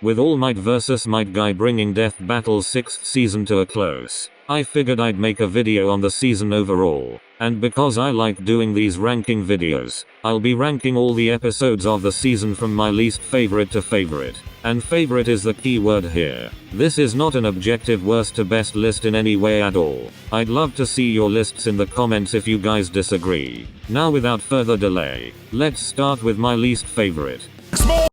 With All Might vs Might Guy bringing Death Battle's 6th season to a close, I figured I'd make a video on the season overall. And because I like doing these ranking videos, I'll be ranking all the episodes of the season from my least favorite to favorite. And favorite is the key word here. This is not an objective worst to best list in any way at all. I'd love to see your lists in the comments if you guys disagree. Now without further delay, let's start with my least favorite.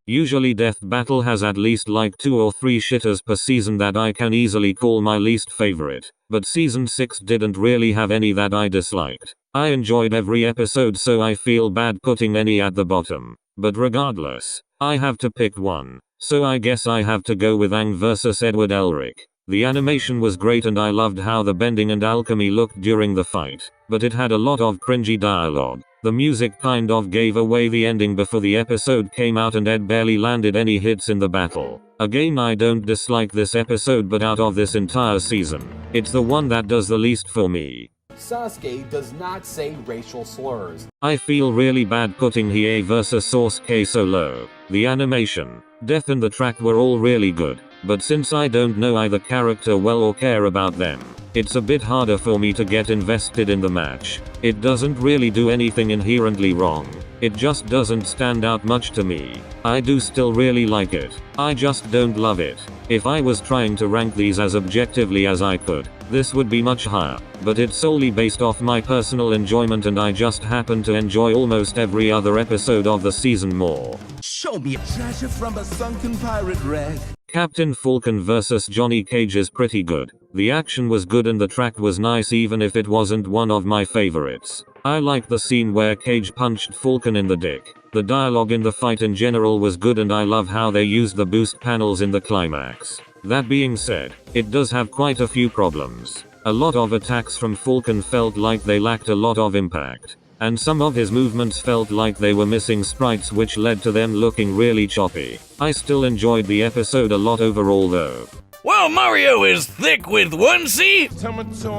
Usually Death Battle has at least like 2 or 3 shitters per season that I can easily call my least favorite, but season 6 didn't really have any that I disliked. I enjoyed every episode, so I feel bad putting any at the bottom. But regardless, I have to pick one, so I guess I have to go with Aang vs Edward Elric. The animation was great and I loved how the bending and alchemy looked during the fight, but it had a lot of cringy dialogue. The music kind of gave away the ending before the episode came out and Ed barely landed any hits in the battle. Again, I don't dislike this episode, but out of this entire season, it's the one that does the least for me. Sasuke does not say racial slurs. I feel really bad putting Hiei vs Sasuke Solo. The animation, death and the track were all really good, but since I don't know either character well or care about them, it's a bit harder for me to get invested in the match. It doesn't really do anything inherently wrong. It just doesn't stand out much to me. I do still really like it. I just don't love it. If I was trying to rank these as objectively as I could, this would be much higher, but it's solely based off my personal enjoyment and I just happen to enjoy almost every other episode of the season more. Show me a treasure from a sunken pirate wreck. Captain Fulton vs Johnny Cage is pretty good. The action was good and the track was nice even if it wasn't one of my favorites. I like the scene where Cage punched Fulton in the dick. The dialogue in the fight in general was good and I love how they used the boost panels in the climax. That being said, it does have quite a few problems. A lot of attacks from Fulton felt like they lacked a lot of impact. And some of his movements felt like they were missing sprites, which led to them looking really choppy. I still enjoyed the episode a lot overall though. Well, Mario is thick with 1 C,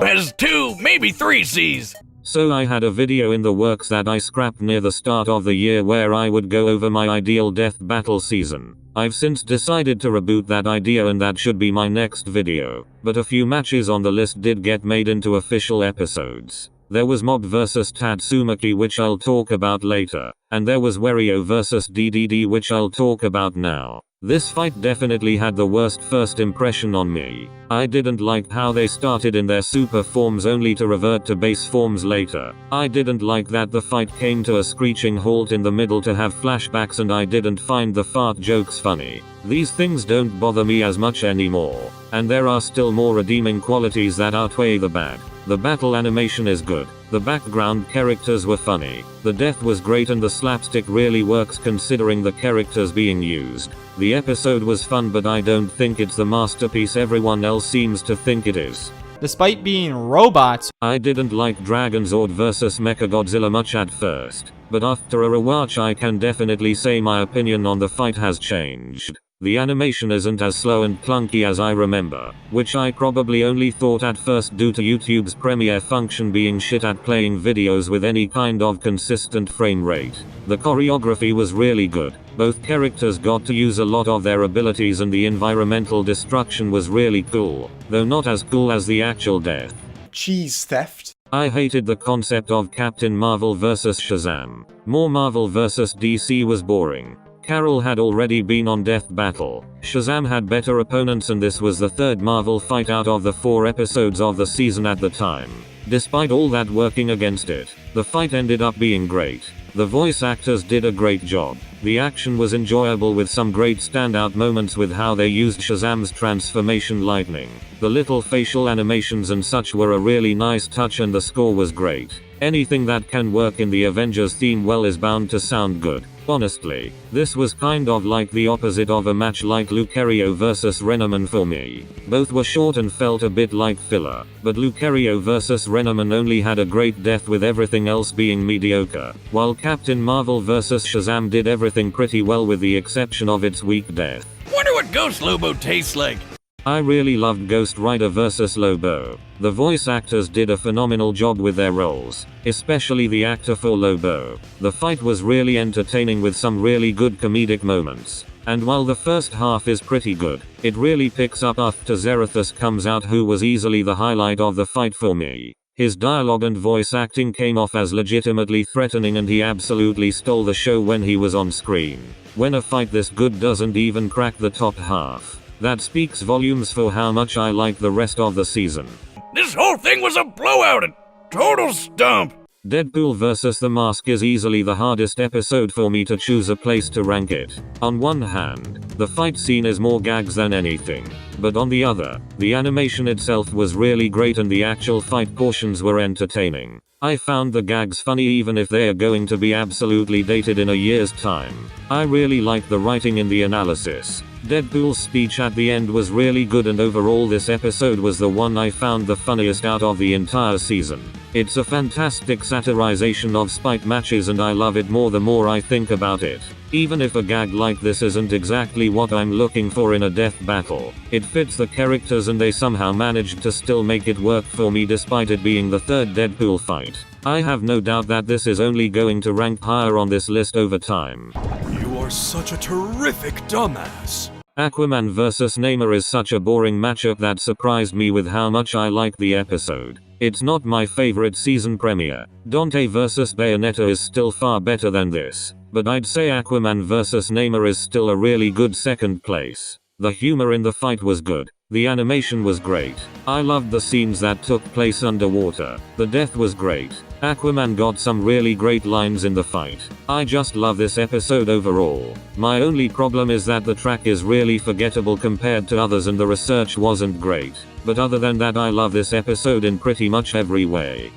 has 2, maybe 3 C's. So I had a video in the works that I scrapped near the start of the year where I would go over my ideal Death Battle season. I've since decided to reboot that idea and that should be my next video, but a few matches on the list did get made into official episodes. There was Mob vs Tatsumaki, which I'll talk about later, and there was Wario vs DDD, which I'll talk about now. This fight definitely had the worst first impression on me. I didn't like how they started in their super forms only to revert to base forms later. I didn't like that the fight came to a screeching halt in the middle to have flashbacks, and I didn't find the fart jokes funny. These things don't bother me as much anymore, and there are still more redeeming qualities that outweigh the bad. The battle animation is good, the background characters were funny, the death was great and the slapstick really works considering the characters being used. The episode was fun, but I don't think it's the masterpiece everyone else seems to think it is. Despite being robots, I didn't like Dragonzord vs Mechagodzilla much at first, but after a rewatch I can definitely say my opinion on the fight has changed. The animation isn't as slow and clunky as I remember, which I probably only thought at first due to YouTube's Premiere function being shit at playing videos with any kind of consistent frame rate. The choreography was really good, both characters got to use a lot of their abilities and the environmental destruction was really cool, though not as cool as the actual death. Cheese theft. I hated the concept of Captain Marvel vs Shazam. More Marvel vs DC was boring. Carol had already been on Death Battle. Shazam had better opponents and this was the 3rd Marvel fight out of the 4 episodes of the season at the time. Despite all that working against it, the fight ended up being great. The voice actors did a great job. The action was enjoyable with some great standout moments with how they used Shazam's transformation lightning. The little facial animations and such were a really nice touch and the score was great. Anything that can work in the Avengers theme well is bound to sound good. Honestly, this was kind of like the opposite of a match like Lucario vs Renamon for me. Both were short and felt a bit like filler, but Lucario vs Renamon only had a great death with everything else being mediocre, while Captain Marvel vs Shazam did everything pretty well with the exception of its weak death. Wonder what Ghost Lobo tastes like. I really loved Ghost Rider vs Lobo. The voice actors did a phenomenal job with their roles, especially the actor for Lobo. The fight was really entertaining with some really good comedic moments. And while the first half is pretty good, it really picks up after Zerathus comes out, who was easily the highlight of the fight for me. His dialogue and voice acting came off as legitimately threatening, and he absolutely stole the show when he was on screen. When a fight this good doesn't even crack the top half, that speaks volumes for how much I like the rest of the season. This whole thing was a blowout, a total stump. Deadpool vs. The Mask is easily the hardest episode for me to choose a place to rank it. On one hand, the fight scene is more gags than anything, but on the other, the animation itself was really great and the actual fight portions were entertaining. I found the gags funny even if they are going to be absolutely dated in a year's time. I really like the writing in the analysis. Deadpool's speech at the end was really good, and overall this episode was the one I found the funniest out of the entire season. It's a fantastic satirization of spite matches and I love it more the more I think about it. Even if a gag like this isn't exactly what I'm looking for in a death battle, it fits the characters and they somehow managed to still make it work for me despite it being the third Deadpool fight. I have no doubt that this is only going to rank higher on this list over time. You are such a terrific dumbass. Aquaman vs. Namor is such a boring matchup that surprised me with how much I liked the episode. It's not my favorite season premiere. Dante vs. Bayonetta is still far better than this, but I'd say Aquaman vs. Namor is still a really good second place. The humor in the fight was good. The animation was great. I loved the scenes that took place underwater. The death was great. Aquaman got some really great lines in the fight. I just love this episode overall. My only problem is that the track is really forgettable compared to others and the research wasn't great. But other than that, I love this episode in pretty much every way.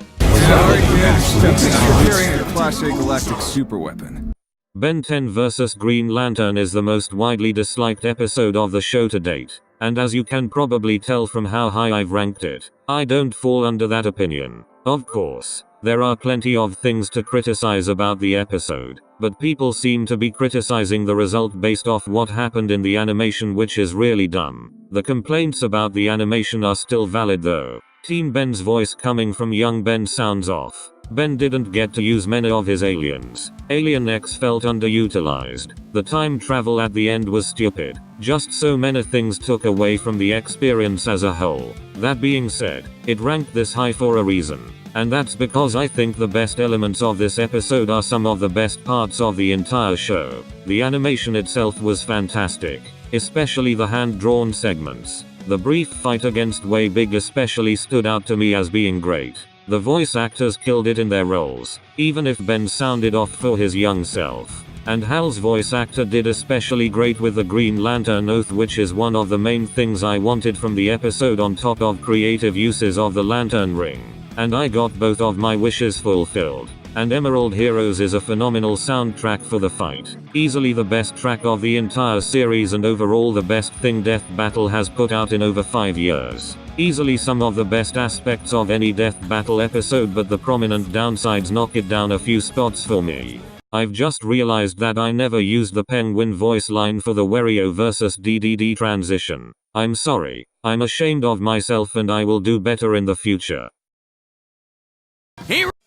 Classic galactic superweapon. Benton vs. Green Lantern is the most widely disliked episode of the show to date, and as you can probably tell from how high I've ranked it, I don't fall under that opinion. Of course, there are plenty of things to criticize about the episode, but people seem to be criticizing the result based off what happened in the animation, which is really dumb. The complaints about the animation are still valid though. Teen Ben's voice coming from young Ben sounds off. Ben didn't get to use many of his aliens. Alien X felt underutilized. The time travel at the end was stupid. Just so many things took away from the experience as a whole. That being said, it ranked this high for a reason. And that's because I think the best elements of this episode are some of the best parts of the entire show. The animation itself was fantastic, especially the hand-drawn segments. The brief fight against Way Big especially stood out to me as being great. The voice actors killed it in their roles, even if Ben sounded off for his young self. And Hal's voice actor did especially great with the Green Lantern oath, which is one of the main things I wanted from the episode on top of creative uses of the lantern ring. And I got both of my wishes fulfilled. And Emerald Heroes is a phenomenal soundtrack for the fight. Easily the best track of the entire series and overall the best thing Death Battle has put out in over 5 years. Easily some of the best aspects of any Death Battle episode, but the prominent downsides knock it down a few spots for me. I've just realized that I never used the Penguin voice line for the Wario vs DDD transition. I'm sorry. I'm ashamed of myself and I will do better in the future.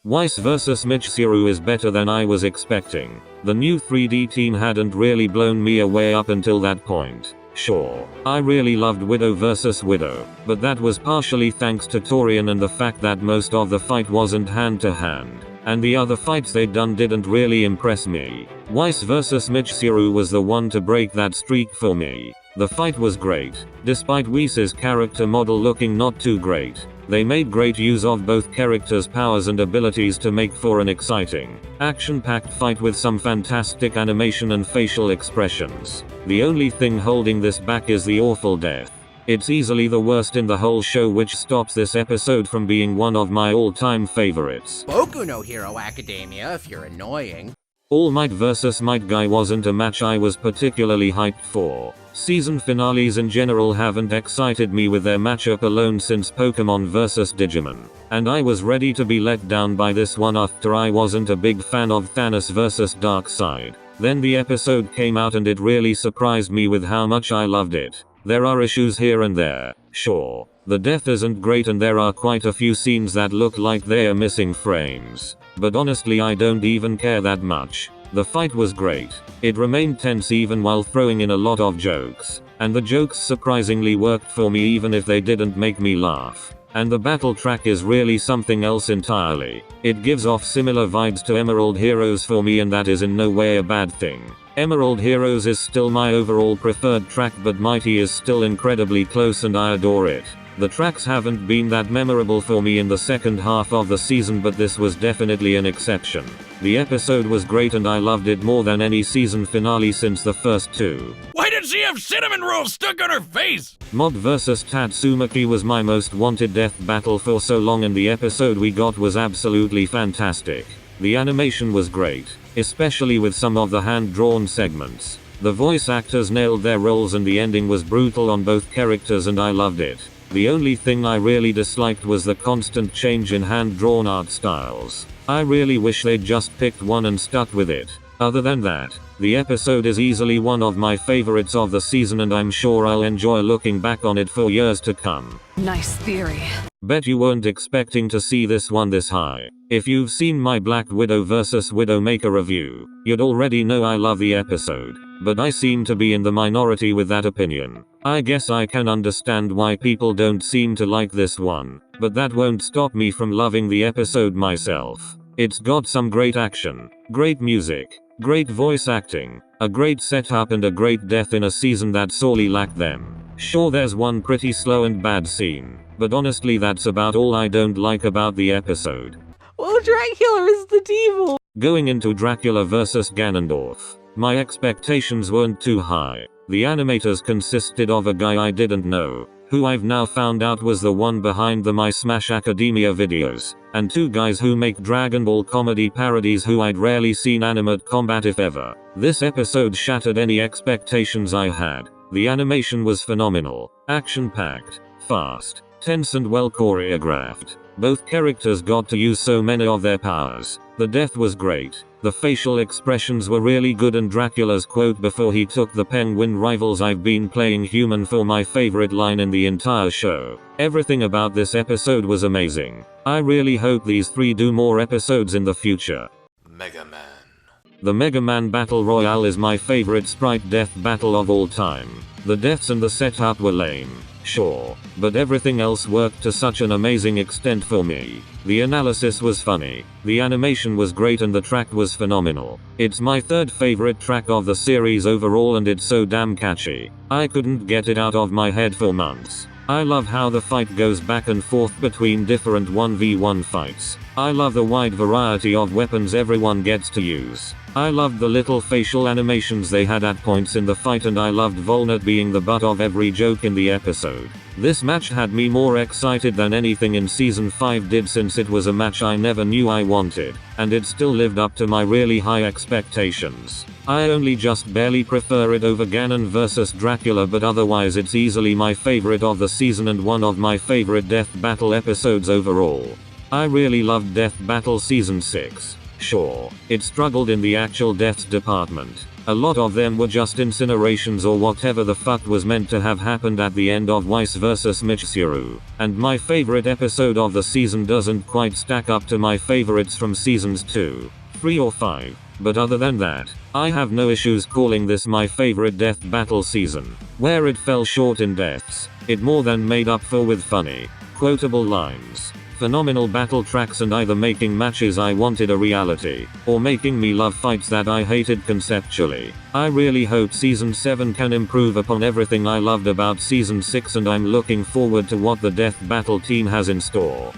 Weis vs Mitch Saroo is better than I was expecting. The new 3D team hadn't really blown me away up until that point. Sure, I really loved Widow vs Widow, but that was partially thanks to Torian and the fact that most of the fight wasn't hand to hand, and the other fights they'd done didn't really impress me. Weis vs Mitch Saroo was the one to break that streak for me. The fight was great, despite Weis's character model looking not too great. They made great use of both characters' powers and abilities to make for an exciting, action-packed fight with some fantastic animation and facial expressions. The only thing holding this back is the awful death. It's easily the worst in the whole show, which stops this episode from being one of my all-time favorites. Boku no Hero Academia if you're annoying. All Might vs Might Guy wasn't a match I was particularly hyped for. Season finales in general haven't excited me with their matchup alone since Pokemon vs Digimon, and I was ready to be let down by this one after I wasn't a big fan of Thanos vs Darkseid. Then the episode came out and it really surprised me with how much I loved it. There are issues here and there, sure. The death isn't great and there are quite a few scenes that look like they are missing frames. But honestly I don't even care that much. The fight was great. It remained tense even while throwing in a lot of jokes. And the jokes surprisingly worked for me even if they didn't make me laugh. And the battle track is really something else entirely. It gives off similar vibes to Emerald Heroes for me, and that is in no way a bad thing. Emerald Heroes is still my overall preferred track, but Mighty is still incredibly close and I adore it. The tracks haven't been that memorable for me in the second half of the season, but this was definitely an exception. The episode was great and I loved it more than any season finale since the first two. Why did she have cinnamon rolls stuck on her face? Mob vs Tatsumaki was my most wanted death battle for so long, and the episode we got was absolutely fantastic. The animation was great, especially with some of the hand-drawn segments. The voice actors nailed their roles and the ending was brutal on both characters and I loved it. The only thing I really disliked was the constant change in hand-drawn art styles. I really wish they'd just picked one and stuck with it. Other than that, the episode is easily one of my favorites of the season and I'm sure I'll enjoy looking back on it for years to come. Nice theory. Bet you weren't expecting to see this one this high. If you've seen my Black Widow vs Widowmaker review, you'd already know I love the episode. But I seem to be in the minority with that opinion. I guess I can understand why people don't seem to like this one, but that won't stop me from loving the episode myself. It's got some great action, great music, great voice acting, a great setup and a great death in a season that sorely lacked them. Sure, there's one pretty slow and bad scene, but honestly that's about all I don't like about the episode. Well, Dracula is the devil. Going into Dracula vs Ganondorf, my expectations weren't too high. The animators consisted of a guy I didn't know, who I've now found out was the one behind the My Smash Academia videos, and two guys who make Dragon Ball comedy parodies who I'd rarely seen animate combat if ever. This episode shattered any expectations I had. The animation was phenomenal, action-packed, fast, tense and well choreographed. Both characters got to use so many of their powers. The death was great. The facial expressions were really good and Dracula's quote before he took the penguin rivals "I've been playing human" for my favorite line in the entire show. Everything about this episode was amazing. I really hope these three do more episodes in the future. Mega Man. The Mega Man Battle Royale is my favorite sprite death battle of all time. The deaths and the setup were lame, sure, but everything else worked to such an amazing extent for me. The analysis was funny, the animation was great and the track was phenomenal. It's my third favorite track of the series overall and it's so damn catchy. I couldn't get it out of my head for months. I love how the fight goes back and forth between different 1v1 fights. I love the wide variety of weapons everyone gets to use. I loved the little facial animations they had at points in the fight and I loved Volnut being the butt of every joke in the episode. This match had me more excited than anything in season 5 did since it was a match I never knew I wanted, and it still lived up to my really high expectations. I only just barely prefer it over Ganon vs Dracula, but otherwise it's easily my favorite of the season and one of my favorite death battle episodes overall. I really loved Death Battle Season 6. Sure, it struggled in the actual deaths department. A lot of them were just incinerations or whatever the fuck was meant to have happened at the end of Weis vs Mitch Saroo. And my favorite episode of the season doesn't quite stack up to my favorites from seasons 2, 3 or 5. But other than that, I have no issues calling this my favorite death battle season. Where it fell short in deaths, it more than made up for with funny, quotable lines, phenomenal battle tracks and either making matches I wanted a reality, or making me love fights that I hated conceptually. I really hope season 7 can improve upon everything I loved about season 6 and I'm looking forward to what the death battle team has in store.